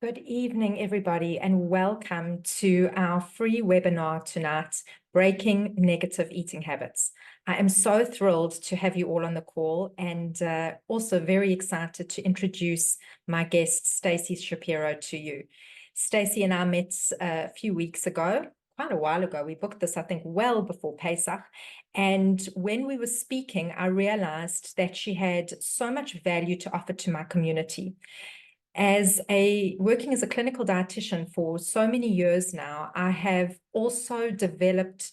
Good evening, everybody, and welcome to our free webinar tonight, Breaking Negative Eating Habits. I am so thrilled to have you all on the call and also very excited to introduce my guest, Stacey Shapiro, to you. Stacey and I met a few weeks ago, quite a while ago. We booked this, I think, well before Pesach. And when we were speaking, I realized that she had so much value to offer to my community. Working as a clinical dietitian for so many years now, I have also developed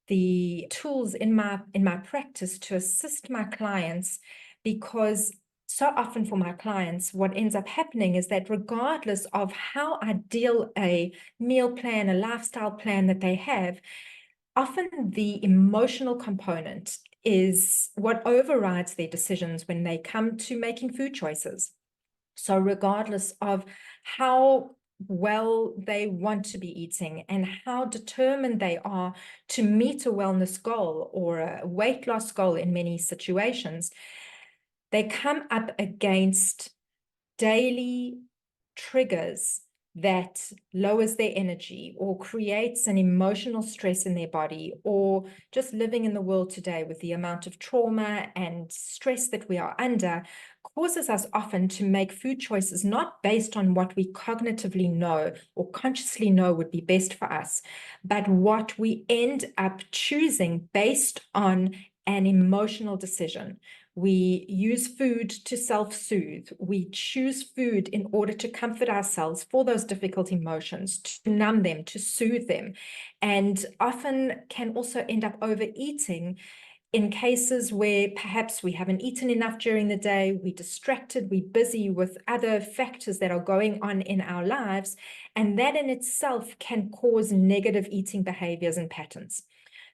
the tools in my practice to assist my clients, because so often for my clients, what ends up happening is that regardless of how ideal a meal plan, a lifestyle plan that they have, often the emotional component is what overrides their decisions when they come to making food choices. So regardless of how well they want to be eating and how determined they are to meet a wellness goal or a weight loss goal in many situations, they come up against daily triggers that lowers their energy or creates an emotional stress in their body, or just living in the world today with the amount of trauma and stress that we are under causes us often to make food choices not based on what we cognitively know or consciously know would be best for us, but what we end up choosing based on an emotional decision. We use food to self-soothe. We choose food in order to comfort ourselves for those difficult emotions, to numb them, to soothe them, and often can also end up overeating in cases where perhaps we haven't eaten enough during the day, we're distracted, we're busy with other factors that are going on in our lives, and that in itself can cause negative eating behaviors and patterns.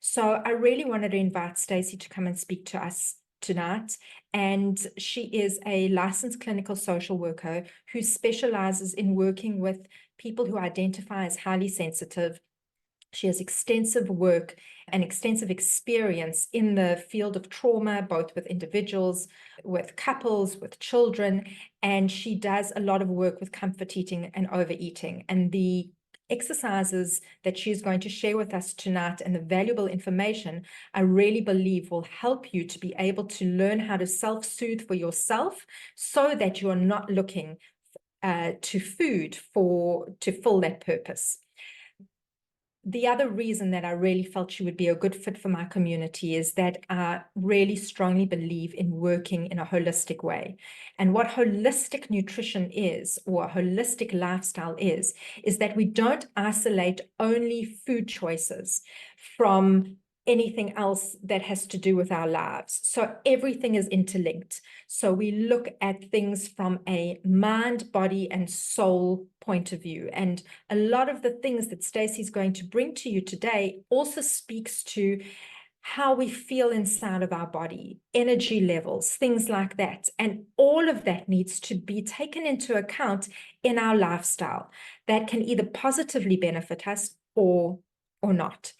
So I really wanted to invite Stacey to come and speak to us tonight. And she is a licensed clinical social worker who specializes in working with people who identify as highly sensitive. She has extensive work and extensive experience in the field of trauma, both with individuals, with couples, with children, and she does a lot of work with comfort eating and overeating. And the exercises that she's going to share with us tonight and the valuable information, I really believe will help you to be able to learn how to self-soothe for yourself so that you are not looking to food to fill that purpose. The other reason that I really felt she would be a good fit for my community is that I really strongly believe in working in a holistic way. And what holistic nutrition is, or a holistic lifestyle is that we don't isolate only food choices from anything else that has to do with our lives. So everything is interlinked. So we look at things from a mind, body, and soul point of view. And a lot of the things that Stacey's going to bring to you today also speaks to how we feel inside of our body, energy levels, things like that. And all of that needs to be taken into account in our lifestyle that can either positively benefit us or not.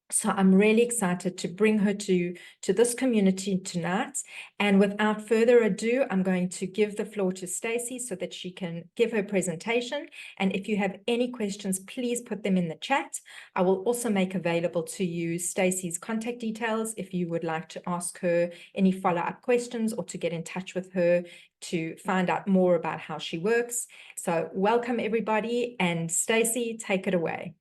So I'm really excited to bring her to this community tonight. And without further ado, I'm going to give the floor to Stacey so that she can give her presentation. And if you have any questions, please put them in the chat. I will also make available to you Stacey's contact details if you would like to ask her any follow-up questions or to get in touch with her to find out more about how she works. So welcome, everybody. And Stacey, take it away.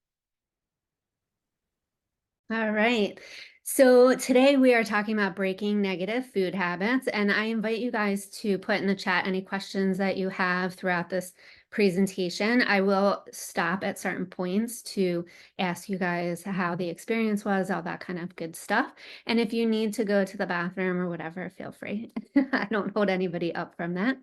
All right. So today we are talking about breaking negative food habits, and I invite you guys to put in the chat any questions that you have throughout this presentation. I will stop at certain points to ask you guys how the experience was, all that kind of good stuff. And if you need to go to the bathroom or whatever, feel free. I don't hold anybody up from that.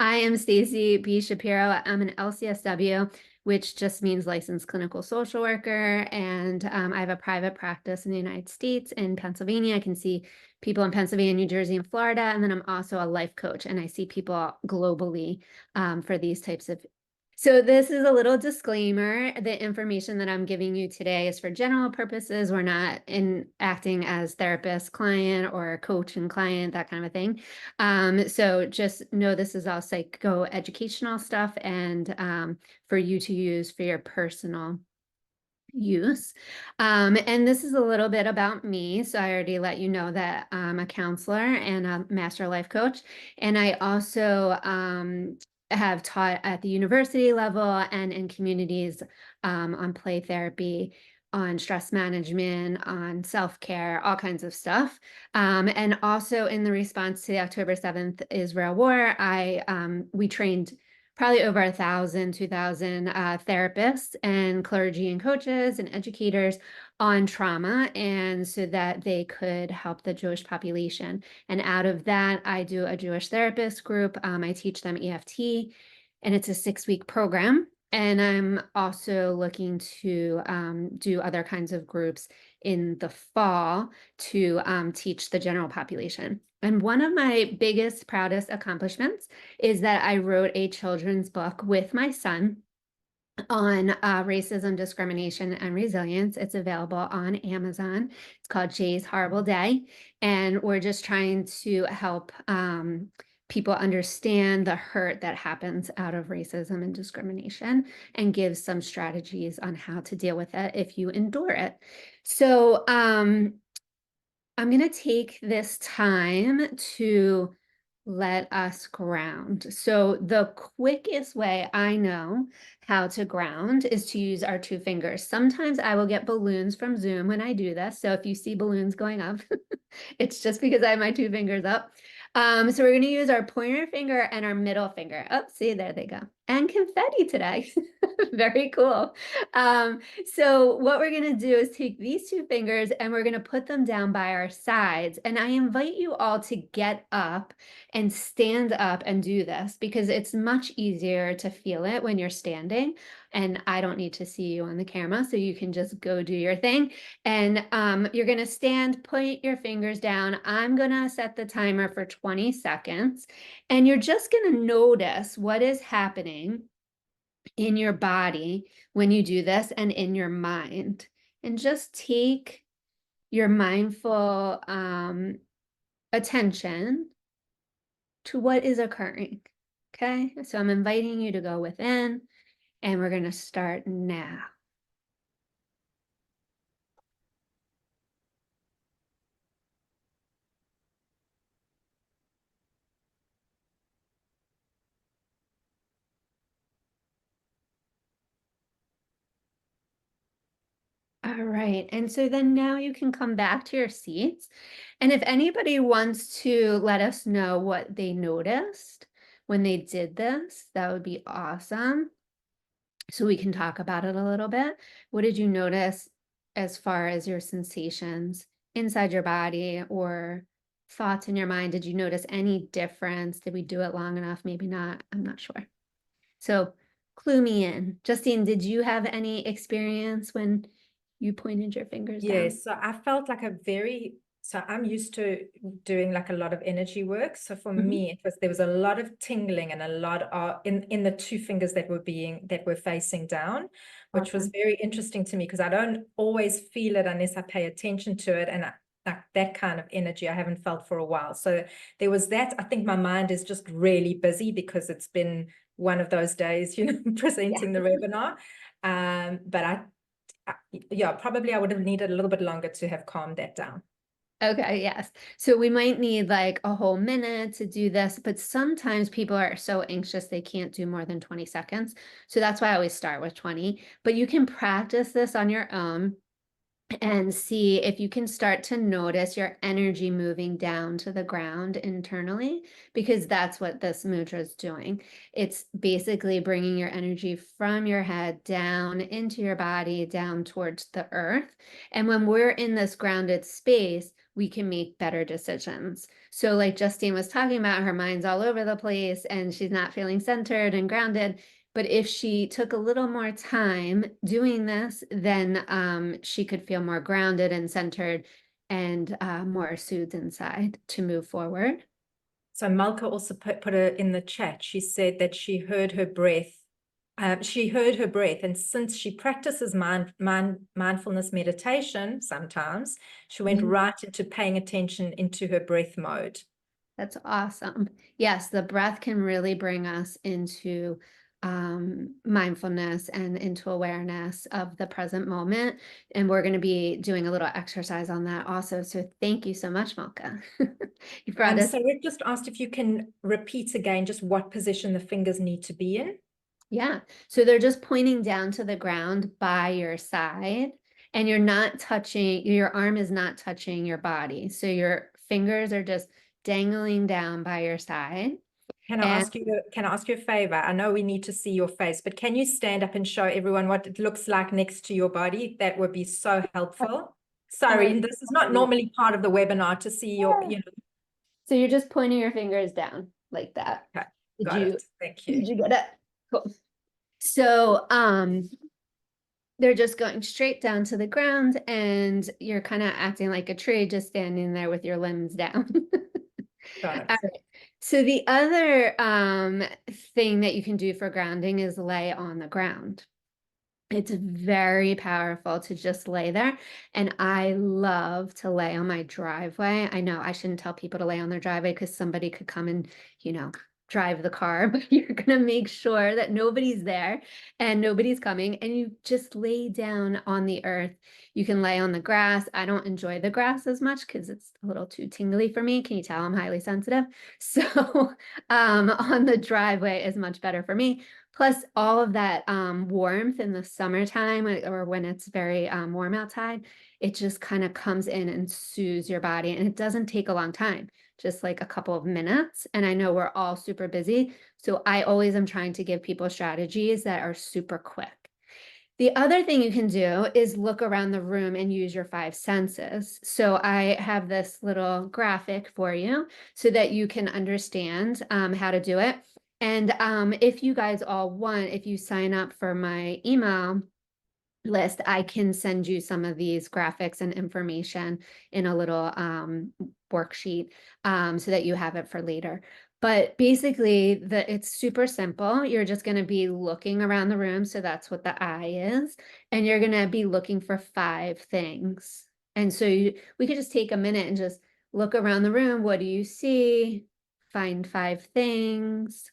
I am Stacey B. Shapiro. I'm an LCSW, which just means licensed clinical social worker. And I have a private practice in the United States, in Pennsylvania. I can see people in Pennsylvania, New Jersey, and Florida. And then I'm also a life coach, and I see people globally for these types of So this is a little disclaimer. The information that I'm giving you today is for general purposes. We're not acting as therapist, client, or coach and client, that kind of a thing. So just know this is all psychoeducational stuff and for you to use for your personal use. And this is a little bit about me. So I already let you know that I'm a counselor and a master life coach. And I also have taught at the university level and in communities on play therapy, on stress management, on self-care, all kinds of stuff. And also in the response to the October 7th Israel war, we trained probably over 1,000, 2,000 therapists and clergy and coaches and educators on trauma, and so that they could help the Jewish population. And out of that, I do a Jewish therapist group. I teach them EFT, and it's a 6-week program. And I'm also looking to do other kinds of groups in the fall to teach the general population. And one of my biggest, proudest accomplishments is that I wrote a children's book with my son on racism, discrimination, and resilience. It's available on Amazon. It's called Jay's Horrible Day. And we're just trying to help people understand the hurt that happens out of racism and discrimination and give some strategies on how to deal with it if you endure it. So I'm going to take this time to let us ground. So the quickest way I know how to ground is to use our 2 fingers. Sometimes I will get balloons from Zoom when I do this. So if you see balloons going up, it's just because I have my 2 fingers up. So we're going to use our pointer finger and our middle finger. Oh, see, there they go. And confetti today. Very cool. So what we're going to do is take these 2 fingers and we're going to put them down by our sides. And I invite you all to get up and stand up and do this because it's much easier to feel it when you're standing. And I don't need to see you on the camera, so you can just go do your thing. And you're going to stand, point your fingers down. I'm going to set the timer for 20 seconds. And you're just going to notice what is happening in your body when you do this and in your mind. And just take your mindful attention to what is occurring. Okay, so I'm inviting you to go within, and we're going to start now. All right, and so then now you can come back to your seats. And if anybody wants to let us know what they noticed when they did this, that would be awesome. So we can talk about it a little bit. What did you notice as far as your sensations inside your body or thoughts in your mind? Did you notice any difference? Did we do it long enough? Maybe not. I'm not sure. So clue me in. Justine, did you have any experience when you pointed your fingers down? Yes, so I felt like so I'm used to doing like a lot of energy work. So for me, there was a lot of tingling and a lot of in the 2 fingers that were facing down, which was very interesting to me because I don't always feel it unless I pay attention to it. And like that kind of energy I haven't felt for a while. So there was that. I think my mind is just really busy because it's been one of those days, presenting the webinar. But yeah, probably I would have needed a little bit longer to have calmed that down. Okay, yes. So we might need like a whole minute to do this, but sometimes people are so anxious they can't do more than 20 seconds. So that's why I always start with 20, but you can practice this on your own and see if you can start to notice your energy moving down to the ground internally, because that's what this mudra is doing. It's basically bringing your energy from your head down into your body, down towards the earth. And when we're in this grounded space, we can make better decisions. So like Justine was talking about, her mind's all over the place and she's not feeling centered and grounded. But if she took a little more time doing this, then she could feel more grounded and centered and more soothed inside to move forward. So Malka also put it in the chat. She said that she heard her breath she heard her breath, and since she practices mindfulness meditation sometimes, she went right into paying attention into her breath mode. That's awesome. Yes, the breath can really bring us into mindfulness and into awareness of the present moment. And we're going to be doing a little exercise on that also. So thank you so much, Malka. You brought us. So Rick just asked if you can repeat again just what position the fingers need to be in. Yeah. So they're just pointing down to the ground by your side, and you're not touching, your arm is not touching your body. So your fingers are just dangling down by your side. Can I ask you a favor? I know we need to see your face, but can you stand up and show everyone what it looks like next to your body? That would be so helpful. Sorry, this is not normally part of the webinar to see your, So you're just pointing your fingers down like that. Okay, Did got you it. Thank you. did you get it? Cool. So they're just going straight down to the ground, and you're kind of acting like a tree, just standing there with your limbs down. Got All it. right. So the other thing that you can do for grounding is lay on the ground. It's very powerful to just lay there. And I love to lay on my driveway. I know I shouldn't tell people to lay on their driveway because somebody could come and, drive the car, but you're going to make sure that nobody's there and nobody's coming, and you just lay down on the earth. You can lay on the grass. I don't enjoy the grass as much because it's a little too tingly for me. Can you tell I'm highly sensitive? So on the driveway is much better for me. Plus all of that warmth in the summertime or when it's very warm outside, it just kind of comes in and soothes your body. And it doesn't take a long time, just like a couple of minutes. And I know we're all super busy, so I always am trying to give people strategies that are super quick. The other thing you can do is look around the room and use your five senses. So I have this little graphic for you so that you can understand how to do it. And if you guys all want, if you sign up for my email list, I can send you some of these graphics and information in a little worksheet so that you have it for later. But basically, it's super simple. You're just going to be looking around the room. So that's what the eye is. And you're going to be looking for five things. And so we could just take a minute and just look around the room. What do you see? Find five things.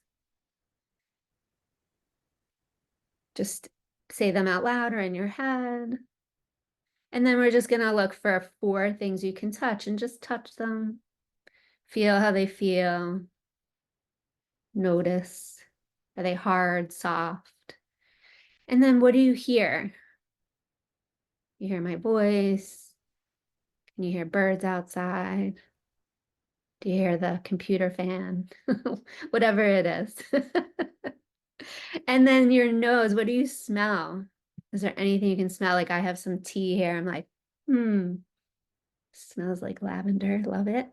Just say them out loud or in your head. And then we're just going to look for four things you can touch and just touch them. Feel how they feel. Notice. Are they hard, soft? And then what do you hear? You hear my voice? Can you hear birds outside? Do you hear the computer fan? Whatever it is. And then your nose, what do you smell? Is there anything you can smell? Like I have some tea here. I'm like, smells like lavender, love it.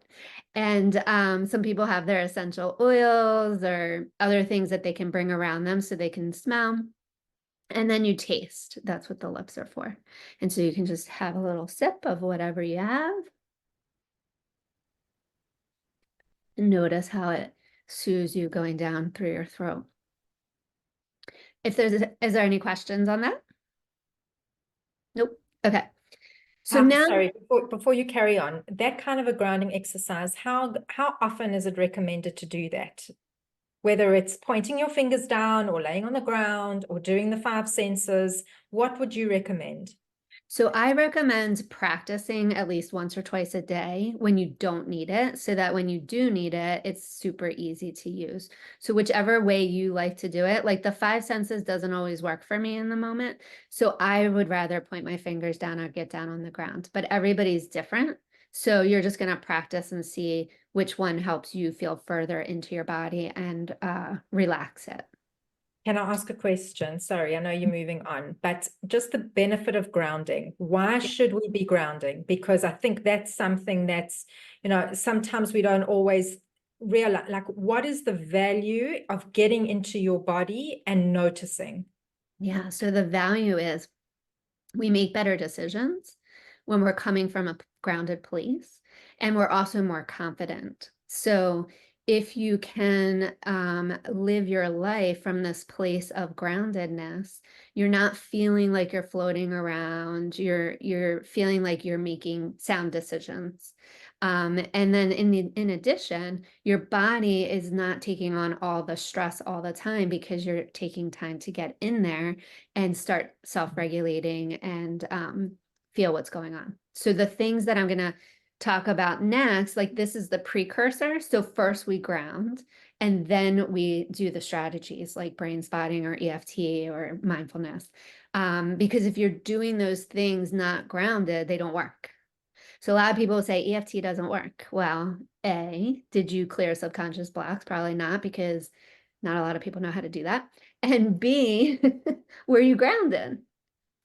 And some people have their essential oils or other things that they can bring around them so they can smell. And then you taste. That's what the lips are for. And so you can just have a little sip of whatever you have. And notice how it soothes you going down through your throat. Is there any questions on that? Nope. Okay. So now, sorry, before you carry on, that kind of a grounding exercise, how often is it recommended to do that? Whether it's pointing your fingers down or laying on the ground or doing the five senses, what would you recommend? so I recommend practicing at least once or twice a day when you don't need it, so that when you do need it, it's super easy to use. So whichever way you like to do it, like the five senses doesn't always work for me in the moment. So I would rather point my fingers down or get down on the ground, but everybody's different. So you're just going to practice and see which one helps you feel further into your body and relax it. Can I ask a question? Sorry, I know you're moving on, but just the benefit of grounding. Why should we be grounding? Because I think that's something that's, sometimes we don't always realize, like, what is the value of getting into your body and noticing? Yeah, so the value is we make better decisions when we're coming from a grounded place, and we're also more confident. So if you can live your life from this place of groundedness, you're not feeling like you're floating around. You're feeling like you're making sound decisions. And then in addition, your body is not taking on all the stress all the time because you're taking time to get in there and start self-regulating and feel what's going on. So the things that I'm going to talk about next, like this is the precursor. So first we ground, and then we do the strategies like brain spotting or EFT or mindfulness. Because if you're doing those things not grounded, they don't work. So a lot of people say EFT doesn't work. Well, A, did you clear subconscious blocks? Probably not, because not a lot of people know how to do that. And B, were you grounded?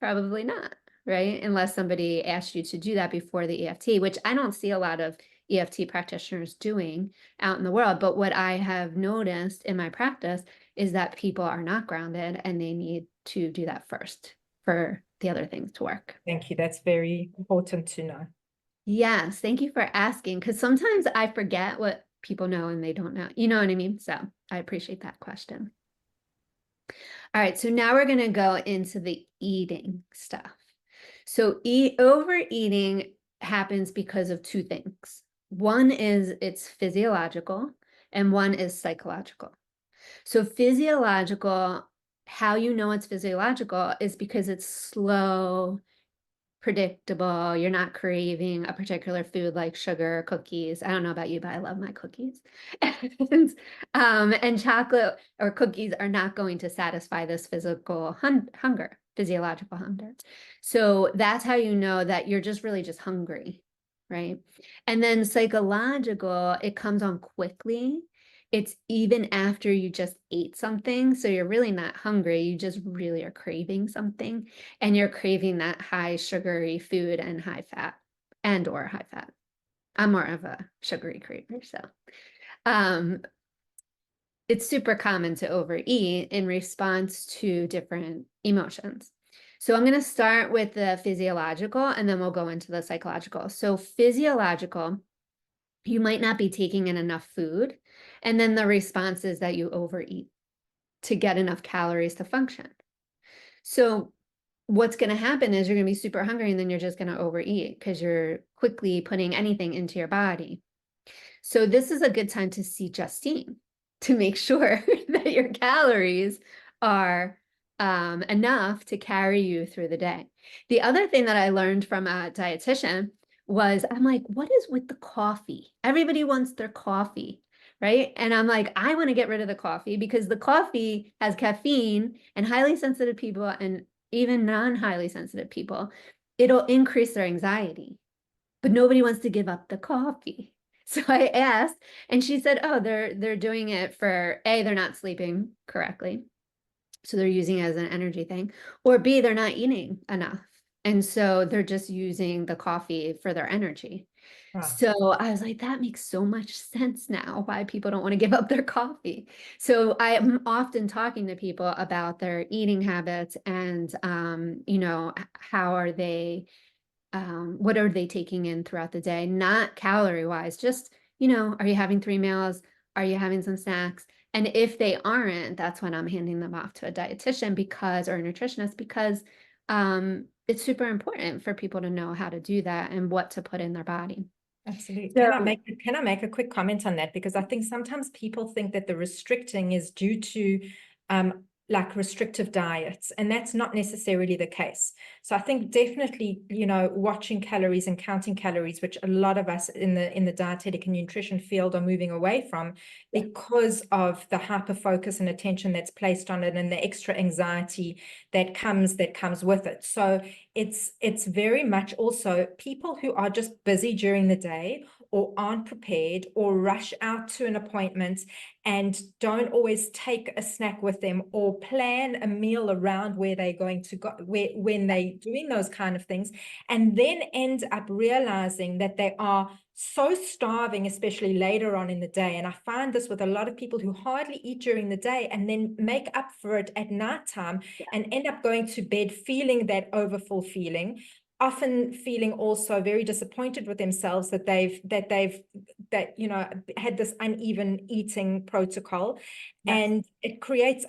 Probably not, right? Unless somebody asked you to do that before the EFT, which I don't see a lot of EFT practitioners doing out in the world. But what I have noticed in my practice is that people are not grounded and they need to do that first for the other things to work. Thank you. That's very important to know. Yes, thank you for asking, because sometimes I forget what people know and they don't know. You know what I mean? So I appreciate that question. All right, so now we're going to go into the eating stuff. So overeating happens because of two things. One is it's physiological and one is psychological. So physiological, how you know it's physiological is because it's slow, predictable. You're not craving a particular food like sugar, cookies. I don't know about you, but I love my cookies. And chocolate or cookies are not going to satisfy this physical hunger, physiological hunger. So that's how you know that you're just really just hungry, right? And then psychological, it comes on quickly. It's even after you just ate something. So you're really not hungry. You just really are craving something, and you're craving that high sugary food and high fat or high fat. I'm more of a sugary craver. So it's super common to overeat in response to different emotions. So I'm going to start with the physiological and then we'll go into the psychological. So physiological, you might not be taking in enough food. And then the response is that you overeat to get enough calories to function. So what's going to happen is you're going to be super hungry and then you're just going to overeat because you're quickly putting anything into your body. So this is a good time to see Justine to make sure that your calories are enough to carry you through the day. The other thing that I learned from a dietitian was, I'm like, what is with the coffee? Everybody wants their coffee, right? And I'm like, I want to get rid of the coffee because the coffee has caffeine, and highly sensitive people and even non-highly sensitive people, it'll increase their anxiety, but nobody wants to give up the coffee. So I asked, and she said, oh, they're doing it for A, they're not sleeping correctly, so they're using it as an energy thing, or B, they're not eating enough, and so they're just using the coffee for their energy. Wow. So I was like, that makes so much sense now why people don't want to give up their coffee. So I'm often talking to people about their eating habits and, you know, how are they, what are they taking in throughout the day? Not calorie wise, just, you know, are you having 3 meals? Are you having some snacks? And if they aren't, that's when I'm handing them off to a dietitian or a nutritionist, because it's super important for people to know how to do that and what to put in their body. Absolutely. So, Can I make a quick comment on that? Because I think sometimes people think that the restricting is due to like restrictive diets, and that's not necessarily the case. So I think definitely, you know, watching calories and counting calories, which a lot of us in the dietetic and nutrition field are moving away from because of the hyper focus and attention that's placed on it and the extra anxiety that comes with it. So it's very much also people who are just busy during the day or aren't prepared or rush out to an appointment and don't always take a snack with them or plan a meal around where they're going to go when they're doing those kind of things, and then end up realizing that they are so starving, especially later on in the day. And I find this with a lot of people who hardly eat during the day and then make up for it at nighttime and end up going to bed feeling that overfull feeling, often feeling also very disappointed with themselves that you know, had this uneven eating protocol. Yes. And it creates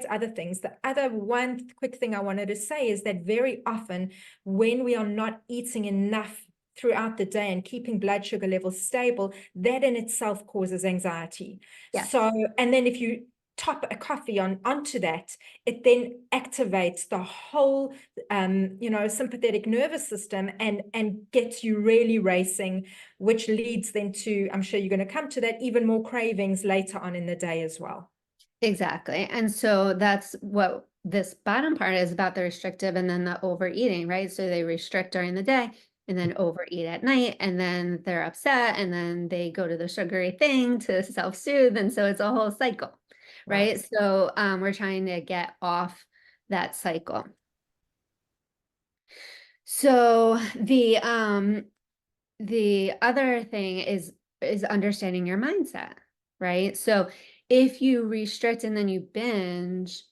other things. The other one quick thing I wanted to say is that very often when we are not eating enough throughout the day and keeping blood sugar levels stable, that in itself causes anxiety. Yes. So, and then if you top a coffee onto that, it then activates the whole you know, sympathetic nervous system and gets you really racing, which leads then to, I'm sure you're going to come to that, even more cravings later on in the day as well. Exactly. And so that's what this bottom part is about, the restrictive and then the overeating, right? So they restrict during the day and then overeat at night, and then they're upset, and then they go to the sugary thing to self-soothe. And so it's a whole cycle, right? Right. So we're trying to get off that cycle. So the other thing is understanding your mindset, right? So if you restrict and then you binge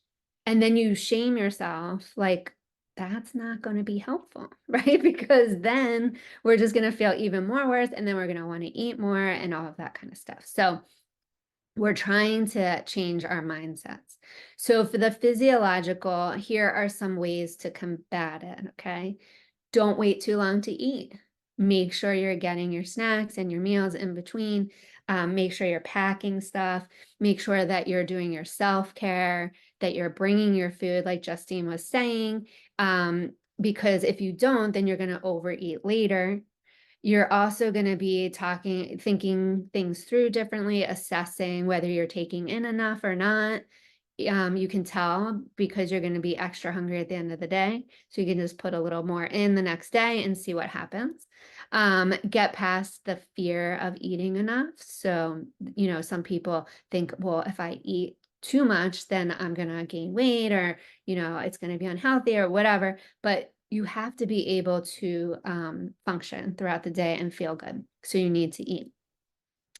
and then you shame yourself, like that's not going to be helpful, right? Because then we're just going to feel even more worse, and then we're going to want to eat more and all of that kind of stuff. So we're trying to change our mindsets. So for the physiological, here are some ways to combat it, okay? Don't wait too long to eat. Make sure you're getting your snacks and your meals in between. Make sure you're packing stuff. Make sure that you're doing your self-care, that you're bringing your food, like Justine was saying. Because if you don't, then you're going to overeat later. You're also going to be thinking things through differently, assessing whether you're taking in enough or not. You can tell because you're going to be extra hungry at the end of the day. So you can just put a little more in the next day and see what happens. Get past the fear of eating enough. So, you know, some people think, well, if I eat too much, then I'm going to gain weight, or, you know, it's going to be unhealthy or whatever. But you have to be able to function throughout the day and feel good. So you need to eat.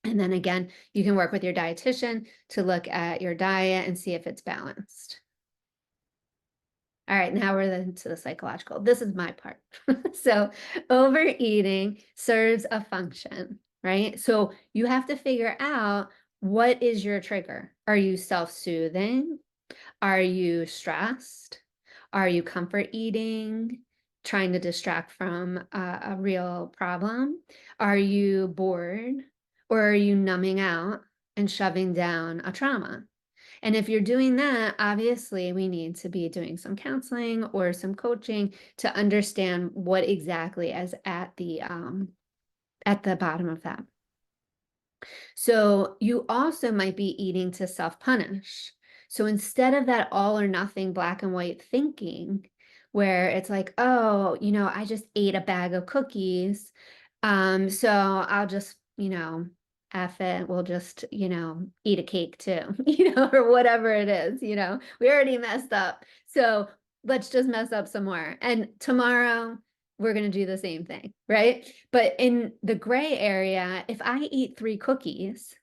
And then again, you can work with your dietitian to look at your diet and see if it's balanced. All right, now we're into the psychological. This is my part. So overeating serves a function, right? So you have to figure out, what is your trigger? Are you self-soothing? Are you stressed? Are you comfort eating, trying to distract from a real problem? Are you bored? Or are you numbing out and shoving down a trauma? And if you're doing that, obviously we need to be doing some counseling or some coaching to understand what exactly is at the bottom of that. So you also might be eating to self-punish. So instead of that all or nothing black and white thinking, where it's like, oh, you know, I just ate a bag of cookies, so I'll just, you know, F it, we'll just, you know, eat a cake too, you know, or whatever it is, you know, we already messed up. So let's just mess up some more. And tomorrow we're going to do the same thing, right? But in the gray area, if I eat 3 cookies,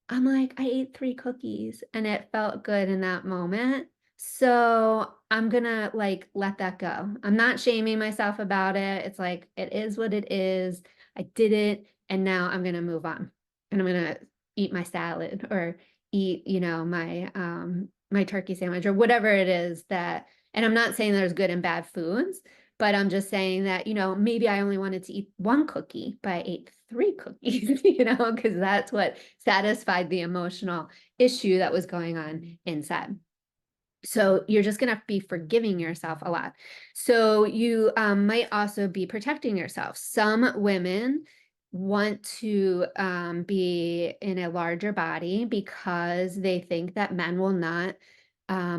I'm like, I ate 3 cookies and it felt good in that moment. So I'm gonna like let that go. I'm not shaming myself about it. It's like, it is what it is. I did it. And now I'm gonna move on. And I'm gonna eat my salad, or eat, you know, my turkey sandwich, or whatever it is that, and I'm not saying there's good and bad foods, but I'm just saying that, you know, maybe I only wanted to eat 1 cookie, but I ate 3 cookies, you know, because that's what satisfied the emotional issue that was going on inside. So you're just going to be forgiving yourself a lot. So you might also be protecting yourself. Some women want to be in a larger body because they think that men will not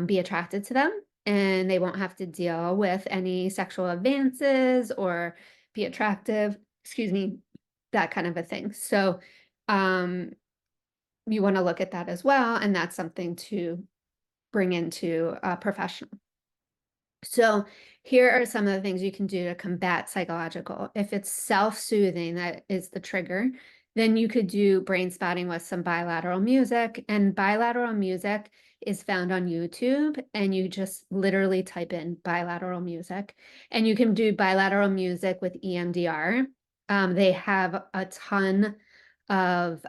be attracted to them, and they won't have to deal with any sexual advances or be attractive, excuse me, that kind of a thing. So you want to look at that as well, and that's something to bring into a professional. So here are some of the things you can do to combat psychological. If it's self-soothing that is the trigger, then you could do brain spotting with some bilateral music. And bilateral music is found on YouTube, and you just literally type in bilateral music, and you can do bilateral music with EMDR. They have a ton of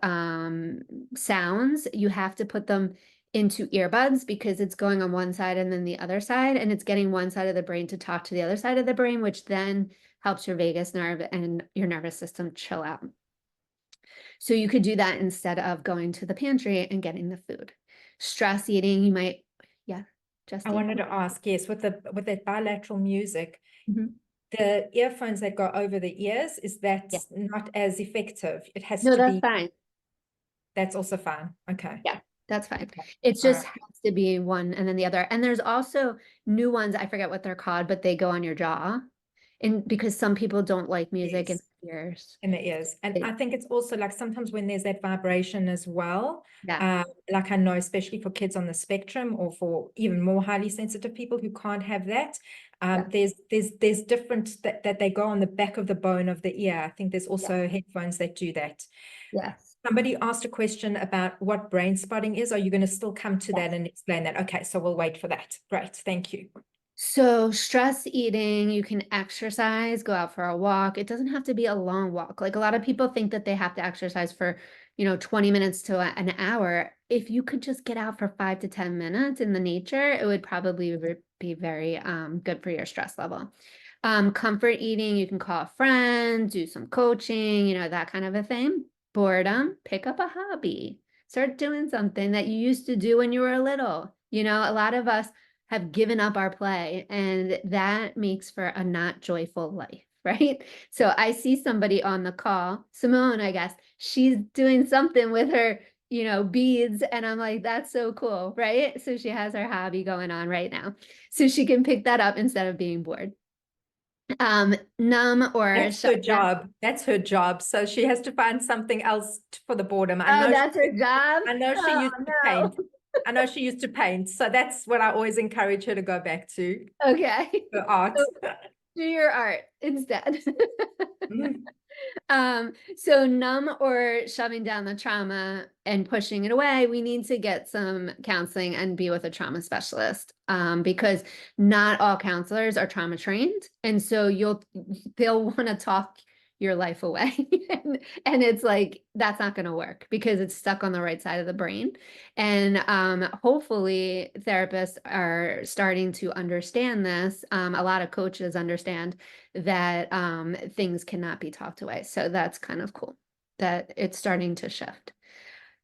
sounds. You have to put them into earbuds because it's going on one side and then the other side, and it's getting one side of the brain to talk to the other side of the brain, which then helps your vagus nerve and your nervous system chill out. So you could do that instead of going to the pantry and getting the food. Stress eating, you might, yeah, I Justine. wanted to ask, yes, with that bilateral music, Mhm. the earphones that go over the ears, is that Yeah. not as effective? It has No, to that's be, fine. that's also fine. Okay. Yeah, that's fine. Okay. It All just right. has to be one and then the other. And there's also new ones, I forget what they're called, but they go on your jaw. And because some people don't like music in Yes. their ears. In the ears. And I think it's also like sometimes when there's that vibration as well, Yeah, like I know, especially for kids on the spectrum or for even more highly sensitive people who can't have that, yeah, there's different that they go on the back of the bone of the ear. I think there's yeah, also headphones that do that. yes. Somebody asked a question about what brain spotting is. Are you going to still come to that and explain that? Okay, so we'll wait for that. Great, thank you. So stress eating, you can exercise, go out for a walk. It doesn't have to be a long walk. Like a lot of people think that they have to exercise for, 20 minutes to an hour. If you could just get out for 5 to 10 minutes in the nature, it would probably be very good for your stress level. Comfort eating, you can call a friend, do some coaching, that kind of a thing. Boredom, pick up a hobby. Start doing something that you used to do when you were little. A lot of us have given up our play, and that makes for a not joyful life, right? So I see somebody on the call, Simone, I guess, she's doing something with her, beads, and I'm like, that's so cool, right? So she has her hobby going on right now. So she can pick that up instead of being bored. Numb or That's her shut down. job. That's her job. So she has to find something else for the boredom. Oh, that's her job? I know she Oh, used to paint. no. I know she used to paint. So that's what I always encourage her to go back to, Okay. her art. So do your art instead. Mm. So numb or shoving down the trauma and pushing it away, we need to get some counseling and be with a trauma specialist, because not all counselors are trauma trained. And so they'll want to talk your life away. And it's like, that's not going to work because it's stuck on the right side of the brain. And hopefully therapists are starting to understand this. A lot of coaches understand that things cannot be talked away. So that's kind of cool that it's starting to shift.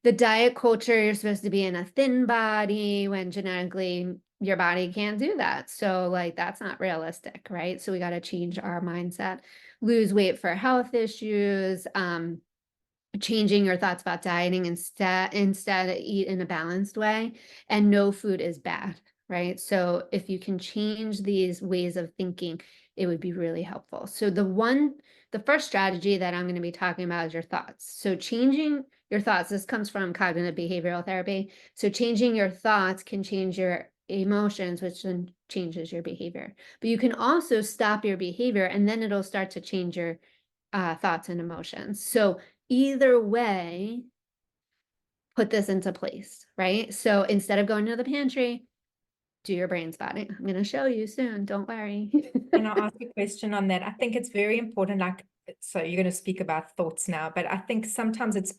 The diet culture, you're supposed to be in a thin body when genetically your body can't do that. So like that's not realistic, right? So we got to change our mindset. Lose weight for health issues, changing your thoughts about dieting, instead eat in a balanced way, and no food is bad, right? So if you can change these ways of thinking, it would be really helpful. So the first strategy that I'm going to be talking about is your thoughts. So changing your thoughts, this comes from cognitive behavioral therapy. So changing your thoughts can change your emotions, which then changes your behavior. But you can also stop your behavior, and then it'll start to change your thoughts and emotions. So either way, put this into place, right? So instead of going to the pantry, do your brain spotting. I'm going to show you soon. Don't worry. Can I ask a question on that? I think it's very important. Like, so you're going to speak about thoughts now, but I think sometimes it's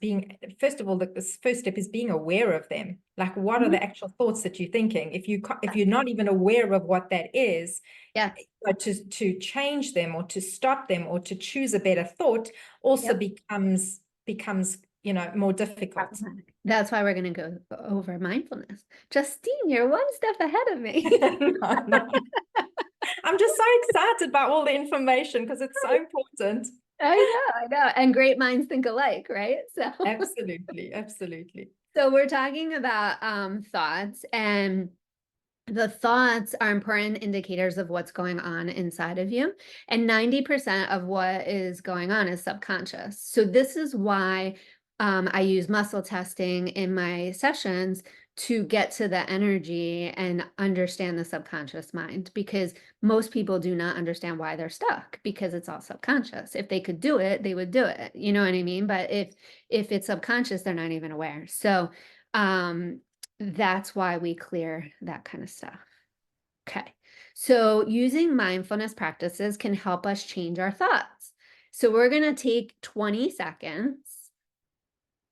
first of all, this first step is being aware of them. Like, what are Mhm. the actual thoughts that you're thinking? If you're not even aware of what that is, Yeah. but to change them or to stop them or to choose a better thought also Yep. becomes more difficult. Problematic. That's why we're going to go over mindfulness. Justine, you're one step ahead of me. No, no. I'm just so excited about all the information because it's so important. I know. And great minds think alike, right? So Absolutely, absolutely. so we're talking about thoughts, and the thoughts are important indicators of what's going on inside of you. And 90% of what is going on is subconscious. So this is why I use muscle testing in my sessions to get to the energy and understand the subconscious mind, because most people do not understand why they're stuck because it's all subconscious. If they could do it, they would do it. You know what I mean? But if it's subconscious, they're not even aware. So that's why we clear that kind of stuff. Okay, so using mindfulness practices can help us change our thoughts. So we're going to take 20 seconds,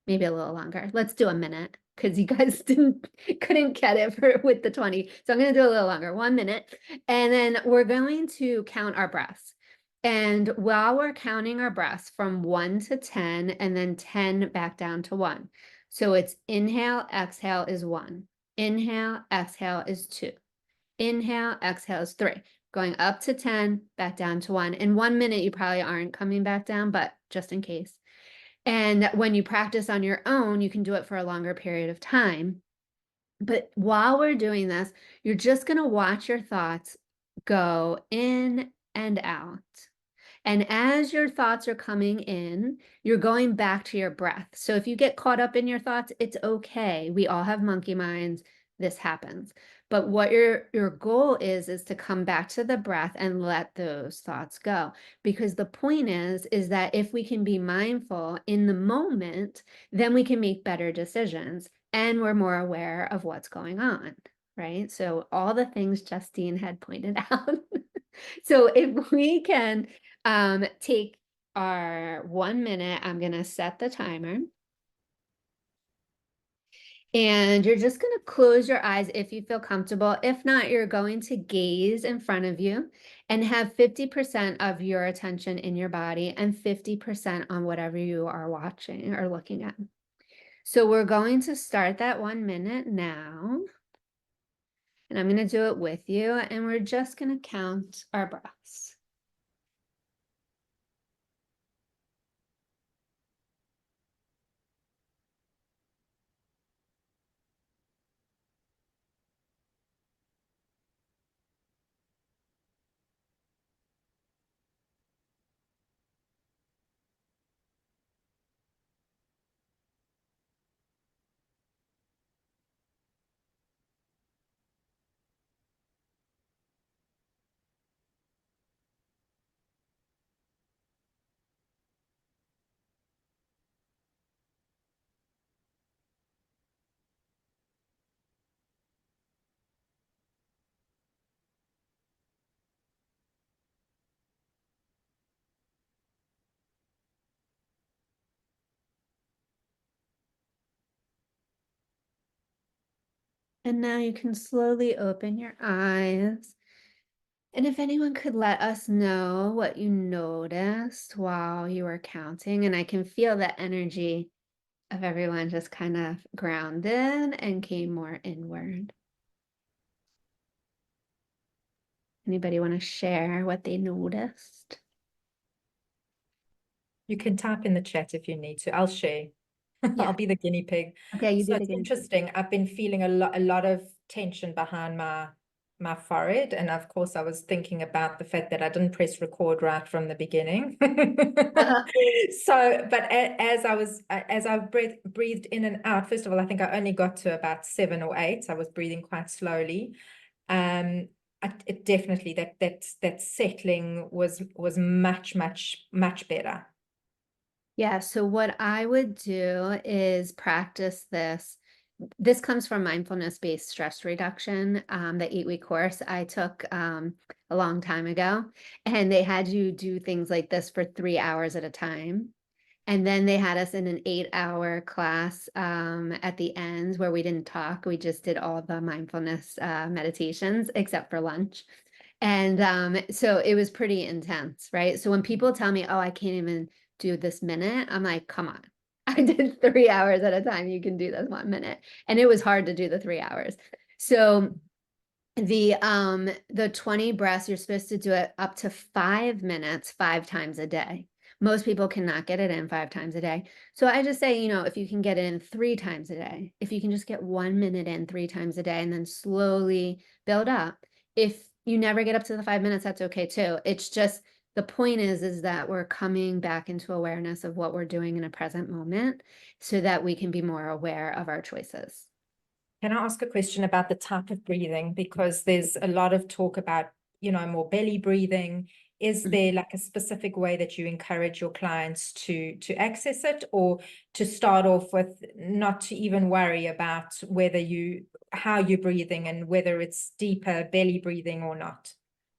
maybe a little longer. Let's do a minute because you guys couldn't get it with the 20. So I'm going to do a little longer, 1 minute. And then we're going to count our breaths. And while we're counting our breaths from 1 to 10 and then 10 back down to 1. So it's inhale, exhale is 1. Inhale, exhale is 2. Inhale, exhale is 3. Going up to 10, back down to 1. In 1 minute, you probably aren't coming back down, but just in case. And when you practice on your own, you can do it for a longer period of time. But while we're doing this, you're just going to watch your thoughts go in and out. And as your thoughts are coming in, you're going back to your breath. So if you get caught up in your thoughts, it's okay. We all have monkey minds. This happens. But what your goal is to come back to the breath and let those thoughts go. Because the point is that if we can be mindful in the moment, then we can make better decisions and we're more aware of what's going on, right? So all the things Justine had pointed out. So if we can take our 1 minute, I'm going to set the timer. And you're just going to close your eyes if you feel comfortable. If not, you're going to gaze in front of you and have 50% of your attention in your body and 50% on whatever you are watching or looking at. So we're going to start that 1 minute now. And I'm going to do it with you. And we're just going to count our breaths. And now you can slowly open your eyes. And if anyone could let us know what you noticed while you were counting, and I can feel the energy of everyone just kind of grounded and came more inward. Anybody want to share what they noticed? You can type in the chat if you need to. I'll share. Yeah. I'll be the guinea pig. Okay, you So did it's again. interesting. I've been feeling a lot of tension behind my forehead, and of course, I was thinking about the fact that I didn't press record right from the beginning. So, but as I breathed in and out. First of all, I think I only got to about 7 or 8. I was breathing quite slowly. It definitely that settling was much better. Yeah, so what I would do is practice this. This comes from mindfulness-based stress reduction, the 8-week course I took a long time ago. And they had you do things like this for 3 hours at a time. And then they had us in an 8-hour class at the end where we didn't talk. We just did all the mindfulness meditations except for lunch. And so it was pretty intense, right? So when people tell me, oh, I can't even do this minute, I'm like, come on. I did 3 hours at a time. You can do this 1 minute. And it was hard to do the 3 hours. So the 20 breaths, you're supposed to do it up to 5 minutes, 5 times a day. Most people cannot get it in 5 times a day. So I just say, if you can get it in 3 times a day, if you can just get 1 minute in 3 times a day and then slowly build up. If you never get up to the 5 minutes, that's okay too. It's just the point is that we're coming back into awareness of what we're doing in a present moment so that we can be more aware of our choices. Can I ask a question about the type of breathing? Because there's a lot of talk about, more belly breathing. Is Mhm. there like a specific way that you encourage your clients to access it, or to start off with not to even worry about how you're breathing and whether it's deeper belly breathing or not?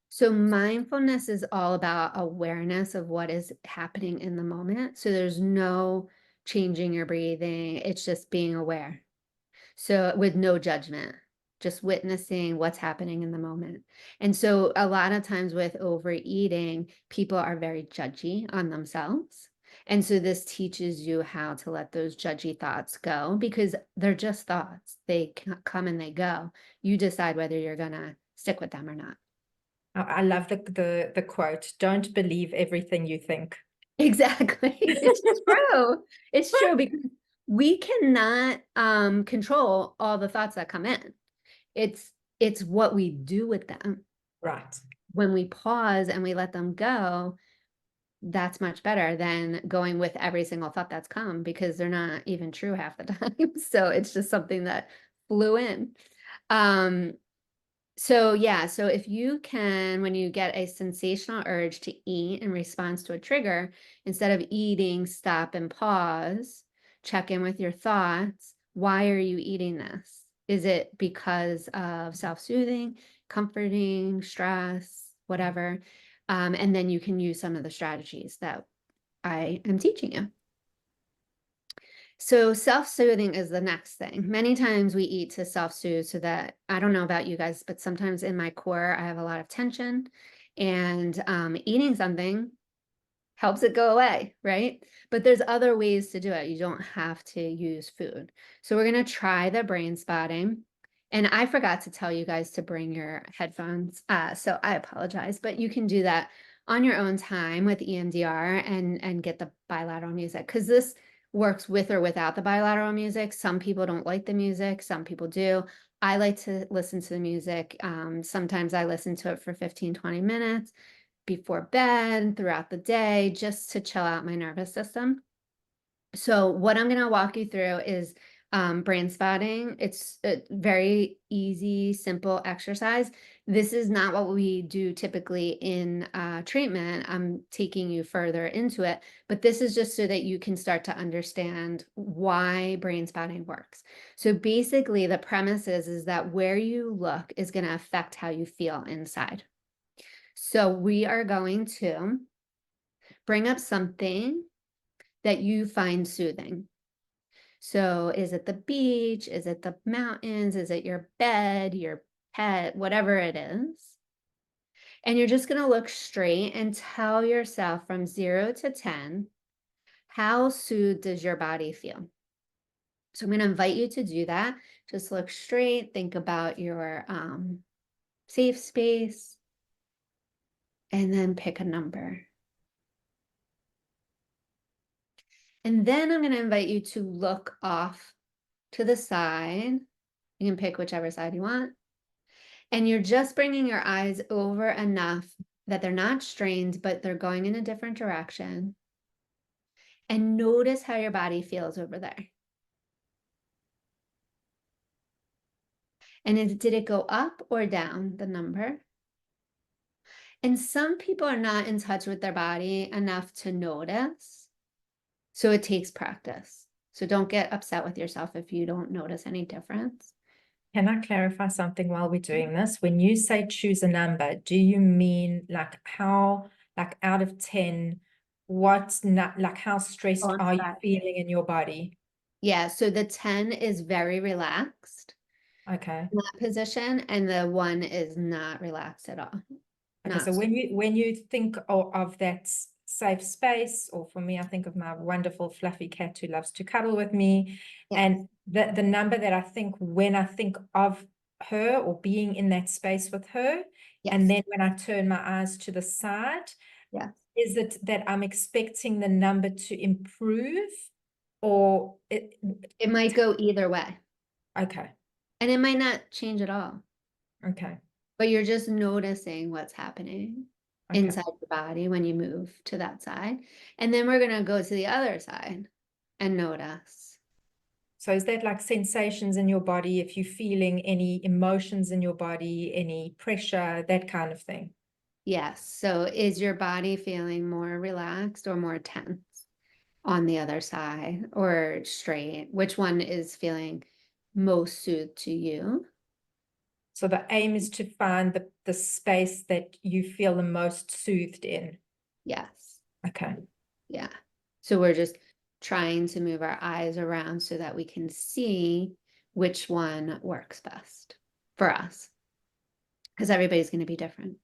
So mindfulness is all about awareness of what is happening in the moment. So there's no changing your breathing. It's just being aware. So with no judgment, just witnessing what's happening in the moment. And so a lot of times with overeating, people are very judgy on themselves. And so this teaches you how to let those judgy thoughts go, because they're just thoughts. They come and they go. You decide whether you're going to stick with them or not. I love the quote, don't believe everything you think. Exactly. It's true. It's true, because we cannot control all the thoughts that come in. It's it's what we do with them. Right. When we pause and we let them go, that's much better than going with every single thought that's come, because they're not even true half the time. So it's just something that flew in. Um, So yeah, so if you can, when you get a sensational urge to eat in response to a trigger, instead of eating, stop and pause, check in with your thoughts. Why are you eating this? Is it because of self-soothing, comforting, stress, whatever? And then you can use some of the strategies that I am teaching you. So self-soothing is the next thing. Many times we eat to self-soothe, so that, I don't know about you guys, but sometimes in my core, I have a lot of tension, and eating something helps it go away, right? But there's other ways to do it. You don't have to use food. So we're going to try the brain spotting. And I forgot to tell you guys to bring your headphones. So I apologize, but you can do that on your own time with EMDR, and get the bilateral music, because this works with or without the bilateral music. Some people don't like the music, some people do. I like to listen to the music. Sometimes I listen to it for 15-20 minutes before bed, throughout the day, just to chill out my nervous system. So what I'm going to walk you through is brain spotting. It's a very easy, simple exercise. This is not what we do typically in treatment. I'm taking you further into it, but this is just so that you can start to understand why brain spotting works. So basically, the premise is that where you look is going to affect how you feel inside. So we are going to bring up something that you find soothing. So is it the beach? Is it the mountains? Is it your bed, your pet, whatever it is? And you're just going to look straight and tell yourself from 0 to 10, how soothed does your body feel? So I'm going to invite you to do that. Just look straight, think about your safe space, and then pick a number. And then I'm going to invite you to look off to the side. You can pick whichever side you want. And you're just bringing your eyes over enough that they're not strained, but they're going in a different direction. And notice how your body feels over there. And did it go up or down, the number? And some people are not in touch with their body enough to notice. So it takes practice. So don't get upset with yourself if you don't notice any difference. Can I clarify something while we're doing this? When you say choose a number, do you mean like out of 10, what's not, like how stressed are you feeling in your body? Yeah, so the 10 is very relaxed Okay. in that position, and the 1 is not relaxed at all. Okay, so Not when you think of that safe space, or for me, I think of my wonderful fluffy cat who loves to cuddle with me. Yeah. And the number that I think when I think of her or being in that space with her, Yes. and then when I turn my eyes to the side, Yeah. is it that I'm expecting the number to improve, or It might go either way, okay, and it might not change at all, okay, but you're just noticing what's happening okay. inside your body when you move to that side. And then we're going to go to the other side and notice. So is that like sensations in your body, if you're feeling any emotions in your body, any pressure, that kind of thing? Yes. So is your body feeling more relaxed or more tense on the other side or straight? Which one is feeling most soothed to you? So the aim is to find the space that you feel the most soothed in. Yes. Okay. Yeah. So we're just trying to move our eyes around so that we can see which one works best for us, because everybody's going to be different.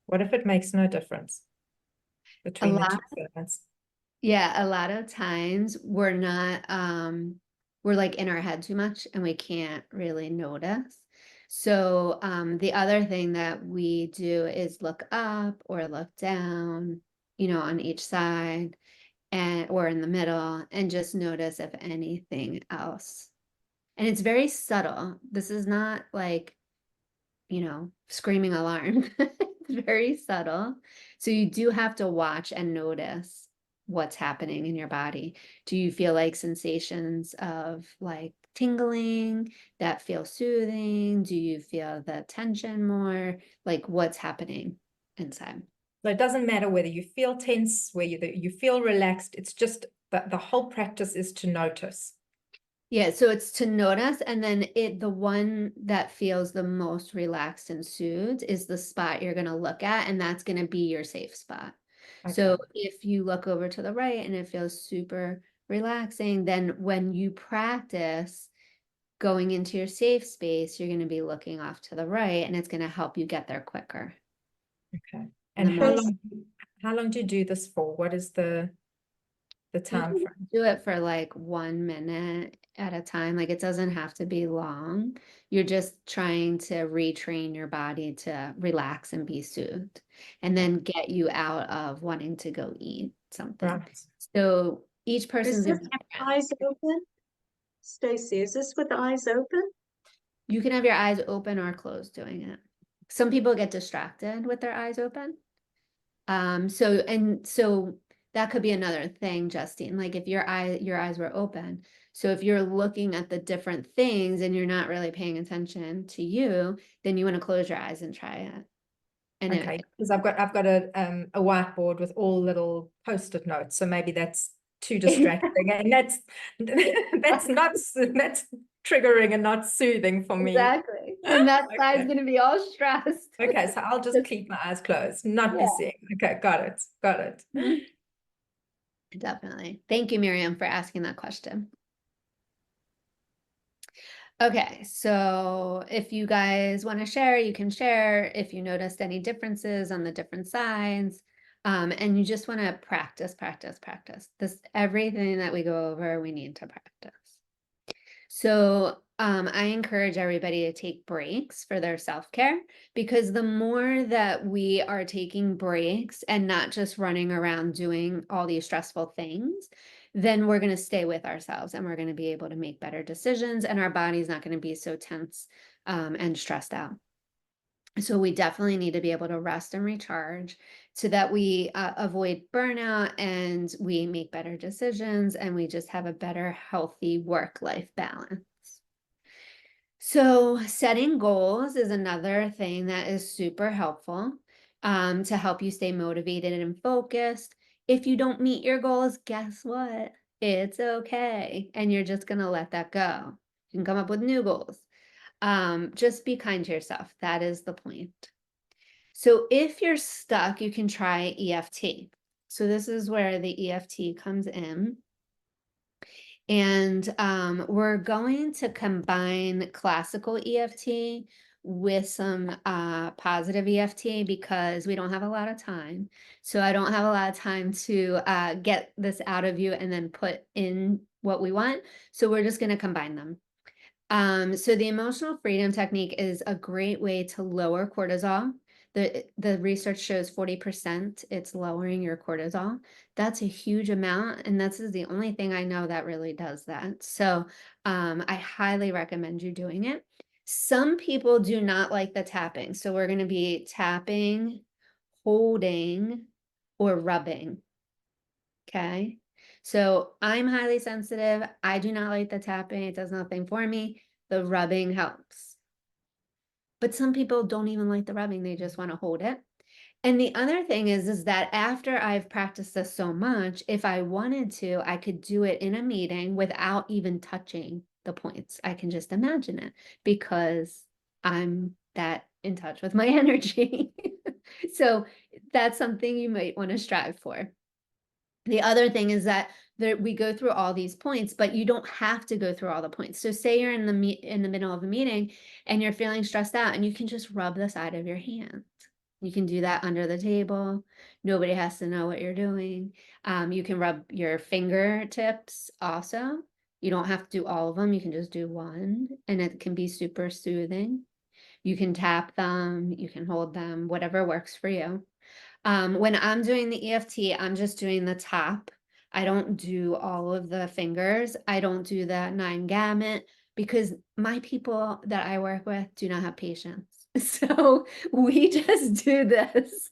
What if it makes no difference A between the two lot, sides? yeah, a lot of times we're not, we're like in our head too much and we can't really notice. So the other thing that we do is look up or look down, on each side and or in the middle and just notice if anything else. And it's very subtle. This is not like, screaming alarm. It's very subtle. So you do have to watch and notice what's happening in your body. Do you feel like sensations of like tingling that feel soothing? Do you feel the tension more? Like what's happening inside? So it doesn't matter whether you feel tense, whether you feel relaxed. It's just that the whole practice is to notice. Yeah, so it's to notice, and then the one that feels the most relaxed and soothed is the spot you're gonna look at, and that's gonna be your safe spot. Okay. So if you look over to the right and it feels super relaxing, then when you practice going into your safe space, you're gonna be looking off to the right, and it's gonna help you get there quicker. Okay. And And the more how long do you do this for? What is the you time can frame? do it for like 1 minute at a time. Like it doesn't have to be long. You're just trying to retrain your body to relax and be soothed and then get you out of wanting to go eat something. Right. So each Is person's this gonna be different. eyes open? Stacey, is this with the eyes open? You can have your eyes open or closed doing it. Some people get distracted with their eyes open. So that could be another thing, Justine. Like if your eyes were open. So if you're looking at the different things and you're not really paying attention to you, then you want to close your eyes and try it. And Okay, because I've got a whiteboard with all little post-it notes, so maybe that's too distracting, and that's triggering and not soothing for me. exactly. And that side's Okay. gonna be all stressed. Okay, so I'll just keep my eyes closed, not be Yeah. seeing. Okay, got it. Got it. Definitely. Thank you, Miriam, for asking that question. Okay, so if you guys want to share, you can share if you noticed any differences on the different sides. And you just want to practice, practice, practice. Everything that we go over, we need to practice. So I encourage everybody to take breaks for their self-care because the more that we are taking breaks and not just running around doing all these stressful things, then we're going to stay with ourselves and we're going to be able to make better decisions and our body's not going to be so tense and stressed out. So we definitely need to be able to rest and recharge so that we avoid burnout and we make better decisions and we just have a better, healthy work-life balance. So setting goals is another thing that is super helpful to help you stay motivated and focused. If you don't meet your goals, guess what? It's okay. And you're just going to let that go. You can come up with new goals. Just be kind to yourself. That is the point. So if you're stuck, you can try EFT. So this is where the EFT comes in. And we're going to combine classical EFT with some positive EFT because we don't have a lot of time. So I don't have a lot of time to get this out of you and then put in what we want. So we're just going to combine them. So the emotional freedom technique is a great way to lower cortisol. The research shows 40% it's lowering your cortisol. That's a huge amount, and this is the only thing I know that really does that. So I highly recommend you doing it. Some people do not like the tapping, so we're going to be tapping, holding, or rubbing. Okay. So I'm highly sensitive. I do not like the tapping. It does nothing for me. the rubbing helps. But some people don't even like the rubbing, they just want to hold it. And the other thing is that after I've practiced this so much, if I wanted to, I could do it in a meeting without even touching the points. I can just imagine it because I'm that in touch with my energy. So that's something you might want to strive for. The other thing is that we go through all these points, but you don't have to go through all the points. So say you're in the middle of a meeting and you're feeling stressed out, and you can just rub the side of your hand. You can do that under the table. Nobody has to know what you're doing. You can rub your fingertips also. You don't have to do all of them. You can just do one, and it can be super soothing. You can tap them, you can hold them, whatever works for you. When I'm doing the EFT, I'm just doing the top. I don't do all of the fingers. I don't do the 9 gamut because my people that I work with do not have patience. So we just do this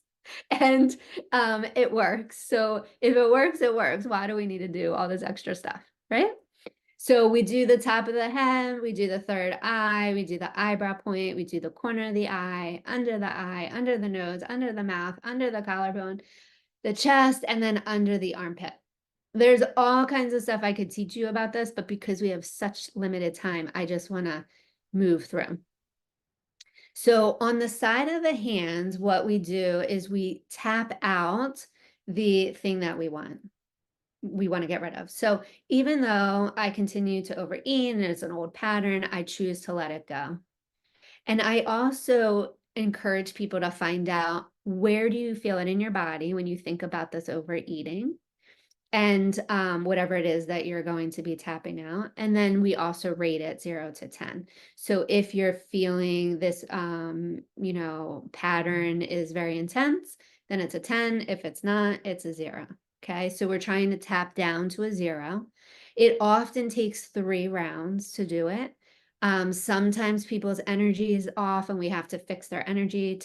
and it works. So if it works, it works. Why do we need to do all this extra stuff, right? So we do the top of the head, we do the third eye, we do the eyebrow point, we do the corner of the eye, under the nose, under the mouth, under the collarbone, the chest, and then under the armpit. There's all kinds of stuff I could teach you about this, but because we have such limited time, I just want to move through. So on the side of the hands, what we do is we tap out the thing that we want to get rid of. So even though I continue to overeat and it's an old pattern, I choose to let it go. And I also encourage people to find out, where do you feel it in your body when you think about this overeating? And whatever it is that you're going to be tapping out. And then we also rate it 0 to 10. So if you're feeling this, pattern is very intense, then it's a 10. If it's not, it's a 0. Okay, so we're trying to tap down to a 0. It often takes 3 rounds to do it. Sometimes people's energy is off and we have to fix their energy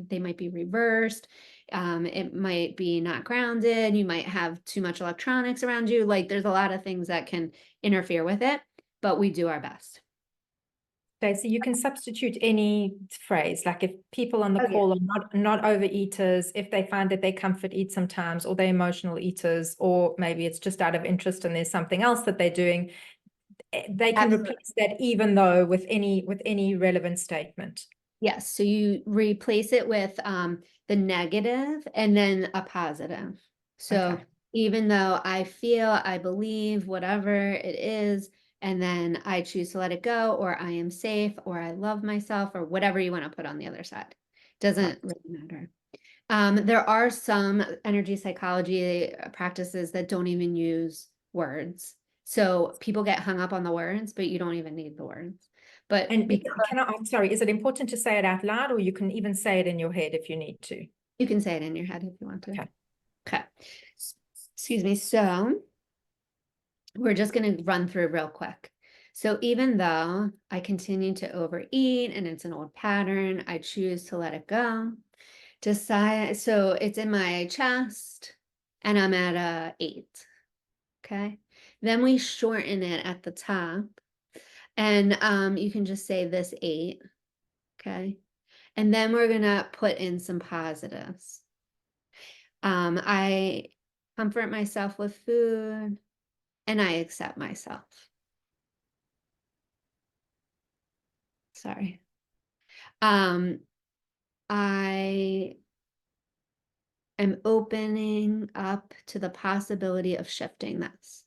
they might be reversed. It might be not grounded. You might have too much electronics around you. Like there's a lot of things that can interfere with it, but we do our best. Okay, so you can substitute any phrase, like if people on the Oh, yeah. call are not overeaters, if they find that they comfort eat sometimes, or they're emotional eaters, or maybe it's just out of interest and there's something else that they're doing, they can Absolutely. replace that even though with any relevant statement. Yes, so you replace it with the negative and then a positive. So Okay. even though I feel, I believe, whatever it is, and then I choose to let it go, or I am safe, or I love myself, or whatever you want to put on the other side. Doesn't really matter. There are some energy psychology practices that don't even use words. So people get hung up on the words, but you don't even need the words. But And I'm sorry, is it important to say it out loud, or you can even say it in your head if you need to? you can say it in your head if you want to. Okay. Okay. Excuse me. So we're just going to run through real quick. So even though I continue to overeat and it's an old pattern, I choose to let it go. Decide. So it's in my chest and I'm at a 8. Okay. Then we shorten it at the top and you can just say this 8. Okay. And then we're going to put in some positives. I comfort myself with food and I accept myself. Sorry. I am opening up to the possibility of shifting this.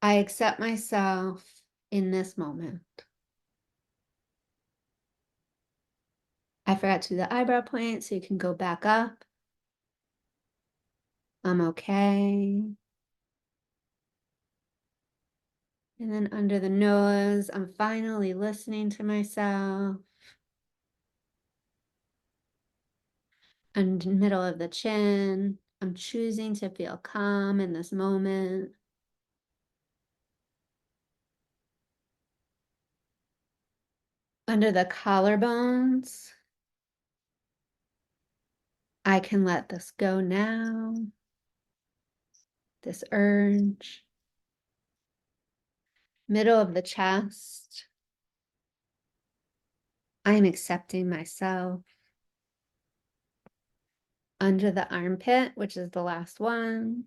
I accept myself in this moment. I forgot to do the eyebrow point, so you can go back up. I'm okay. And then under the nose, I'm finally listening to myself. And middle of the chin, I'm choosing to feel calm in this moment. Under the collarbones, I can let this go now. this urge. Middle of the chest. I am accepting myself. Under the armpit, which is the last one.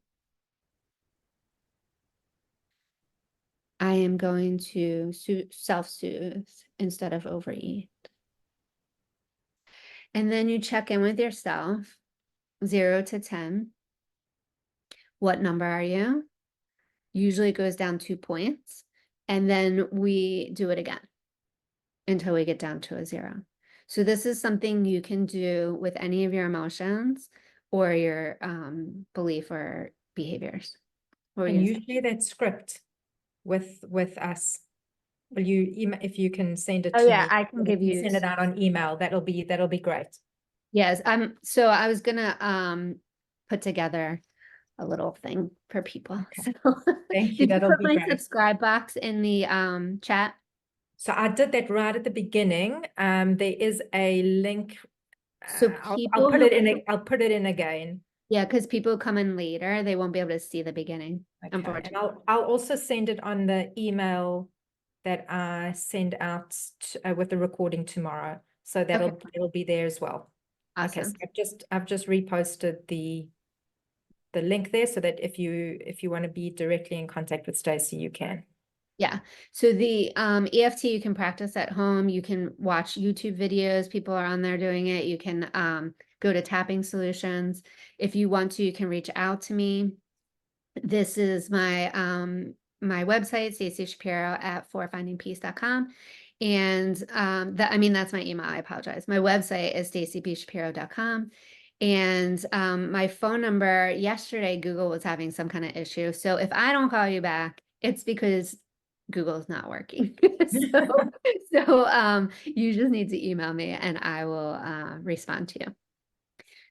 I am going to self-soothe instead of overeat. And then you check in with yourself, 0 to 10. What number are you? Usually it goes down 2 points. And then we do it again until we get down to a 0. So this is something you can do with any of your emotions or your belief or behaviors. Can you share that script with us? Will you email, if you can send it Oh to yeah, me? I can give you. Send it out on email. That'll be great. Yes, so I was gonna put together a little thing for people. Okay. So Thank you. did you That'll put be my great. subscribe box in the chat? So I did that right at the beginning. There is a link. So I'll put it in. I'll put it in again. Yeah, because people come in later, they won't be able to see the beginning. Okay, Unfortunately. and I'll also send it on the email that I send out with the recording tomorrow. So it'll be there as well. Awesome. Okay, so I've just reposted the link there so that if you want to be directly in contact with Stacey, you can. Yeah. So the EFT you can practice at home. You can watch YouTube videos. People are on there doing it. You can go to Tapping Solutions. If you want to, you can reach out to me. This is my my website, Stacey Shapiro at forfindingpeace.com. And that's my email. I apologize. My website is stacybshapiro.com. And my phone number, yesterday, Google was having some kind of issue. So if I don't call you back, it's because Google is not working. So you just need to email me and I will respond to you.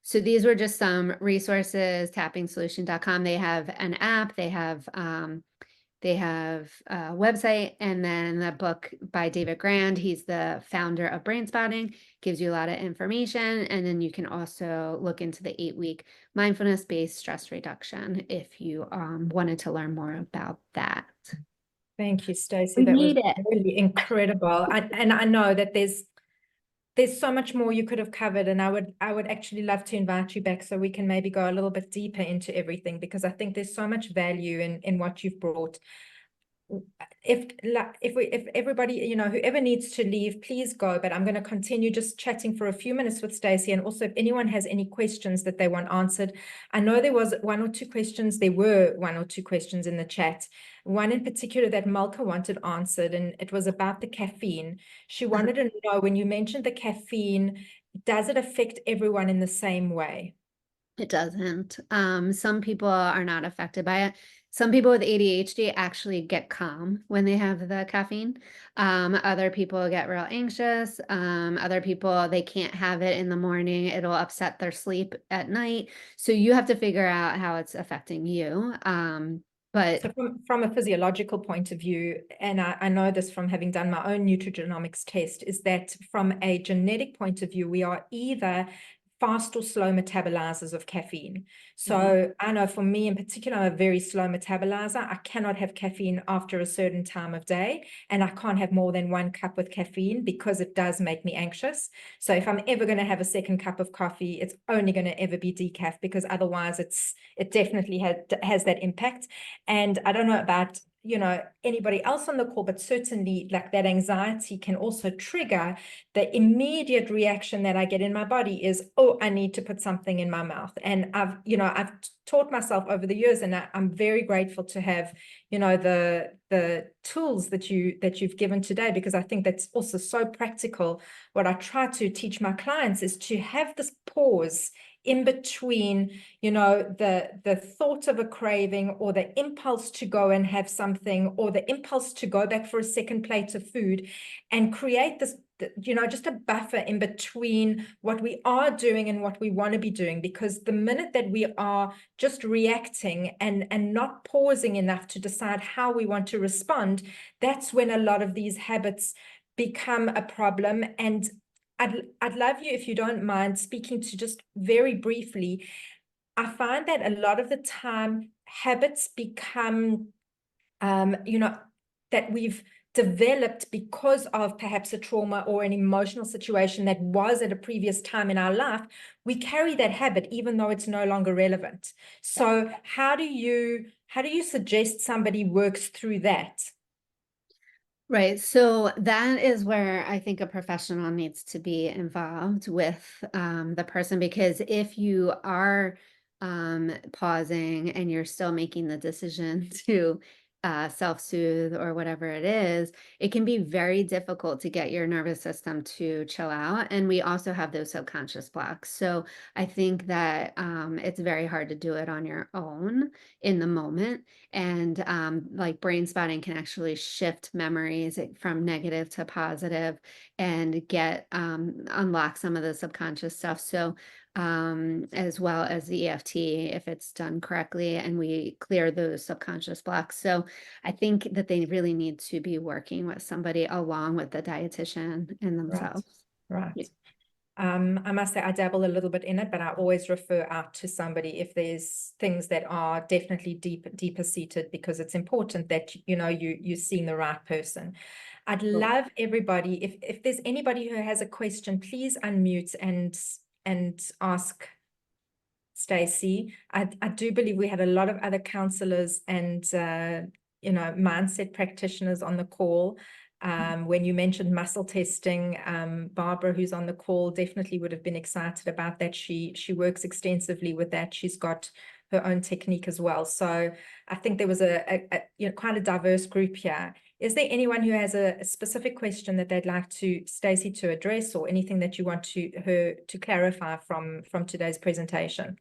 So these were just some resources, tappingsolution.com. They have an app, they have a website, and then the book by David Grand. He's the founder of Brain Spotting, gives you a lot of information. And then you can also look into the 8-week mindfulness-based stress reduction if you wanted to learn more about that. Thank you, Stacey. That was really incredible. And I know that there's so much more you could have covered, and I would actually love to invite you back so we can maybe go a little bit deeper into everything, because I think there's so much value in what you've brought. If everybody, whoever needs to leave, please go, but I'm going to continue just chatting for a few minutes with Stacey. And also if anyone has any questions that they want answered, I know there were one or two questions in the chat, one in particular that Malka wanted answered, and it was about the caffeine. She wanted to know, when you mentioned the caffeine, does it affect everyone in the same way? It doesn't. Some people are not affected by it. Some people with ADHD actually get calm when they have the caffeine. Other people get real anxious. Other people, they can't have it in the morning. It'll upset their sleep at night. So you have to figure out how it's affecting you. But so from a physiological point of view, and I know this from having done my own nutrigenomics test, is that from a genetic point of view, we are either fast or slow metabolizers of caffeine. So I know for me in particular, I'm a very slow metabolizer. I cannot have caffeine after a certain time of day, and I can't have more than 1 cup with caffeine because it does make me anxious. So if I'm ever going to have a second cup of coffee, it's only going to ever be decaf, because otherwise it definitely has that impact. And I don't know about anybody else on the call, but certainly like that anxiety can also trigger the immediate reaction that I get in my body is, oh, I need to put something in my mouth. And I've taught myself over the years, and I'm very grateful to have the tools that you've given today, because I think that's also so practical. What I try to teach my clients is to have this pause in between, the thought of a craving or the impulse to go and have something, or the impulse to go back for a second plate of food, and create this, just a buffer in between what we are doing and what we want to be doing. Because the minute that we are just reacting and not pausing enough to decide how we want to respond, that's when a lot of these habits become a problem. And I'd love you, if you don't mind, speaking to just very briefly. I find that a lot of the time habits become, that we've developed because of perhaps a trauma or an emotional situation that was at a previous time in our life, we carry that habit even though it's no longer relevant. So how do you suggest somebody works through that? Right. So that is where I think a professional needs to be involved with the person, because if you are pausing and you're still making the decision to self-soothe or whatever it is, it can be very difficult to get your nervous system to chill out. And we also have those subconscious blocks. So I think that it's very hard to do it on your own in the moment. And like brain spotting can actually shift memories from negative to positive and get unlock some of the subconscious stuff. So as well as the EFT, if it's done correctly and we clear those subconscious blocks. So I think that they really need to be working with somebody along with the dietitian and themselves. Right. Yeah. I must say I dabble a little bit in it, but I always refer out to somebody if there's things that are definitely deeper seated, because it's important that you're seeing the right person. I'd love everybody, if there's anybody who has a question, please unmute and ask Stacey. I do believe we had a lot of other counselors and mindset practitioners on the call. When you mentioned muscle testing, Barbara, who's on the call, definitely would have been excited about that. She works extensively with that. She's got her own technique as well. So I think there was quite a diverse group here. Is there anyone who has a specific question that they'd like Stacey to address, or anything that you want her to clarify from today's presentation?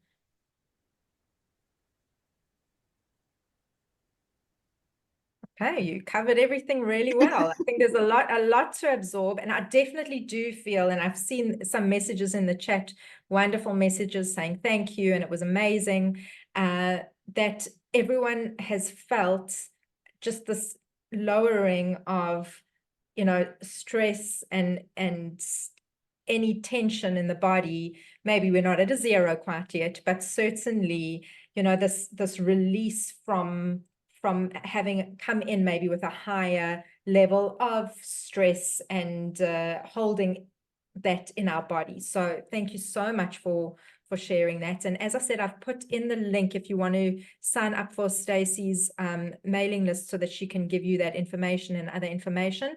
Okay, you covered everything really well. I think there's a lot to absorb, and I definitely do feel, and I've seen some messages in the chat, wonderful messages saying thank you, and it was amazing, that everyone has felt just this lowering of, stress and any tension in the body. Maybe we're not at a zero quite yet, but certainly, this release from having come in maybe with a higher level of stress and holding that in our body. So thank you so much for sharing that. And as I said, I've put in the link if you want to sign up for Stacey's mailing list so that she can give you that information and other information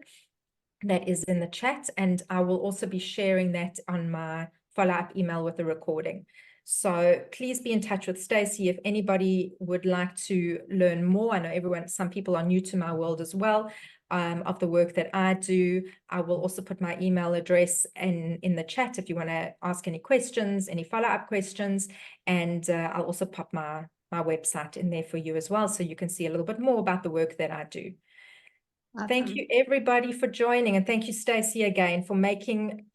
that is in the chat. And I will also be sharing that on my follow-up email with the recording. So please be in touch with Stacey if anybody would like to learn more. I know some people are new to my world as well, of the work that I do. I will also put my email address in the chat if you want to ask any questions, any follow-up questions. And I'll also pop my website in there for you as well, so you can see a little bit more about the work that I do. Awesome. Thank you everybody for joining, and thank you Stacey again for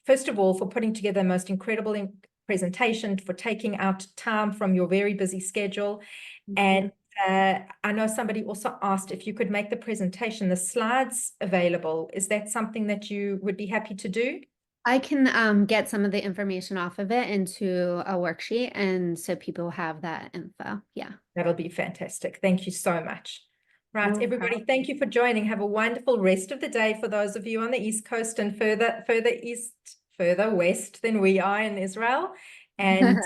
first of all, for putting together the most incredible presentation, for taking out time from your very busy schedule. And I know somebody also asked if you could make the presentation, the slides available. Is that something that you would be happy to do? I can get some of the information off of it into a worksheet, and so people have that info. Yeah. That'll be fantastic. Thank you so much. Right, No everybody, problem. thank you for joining. Have a wonderful rest of the day for those of you on the East Coast and further west than we are in Israel. And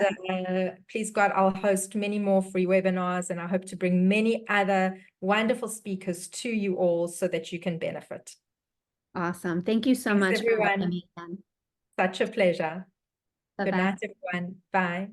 please God, I'll host many more free webinars, and I hope to bring many other wonderful speakers to you all so that you can benefit. Awesome. Thank you so Thanks, much for having everyone. me again. Such a pleasure. Bye-bye. Good night, everyone. Bye.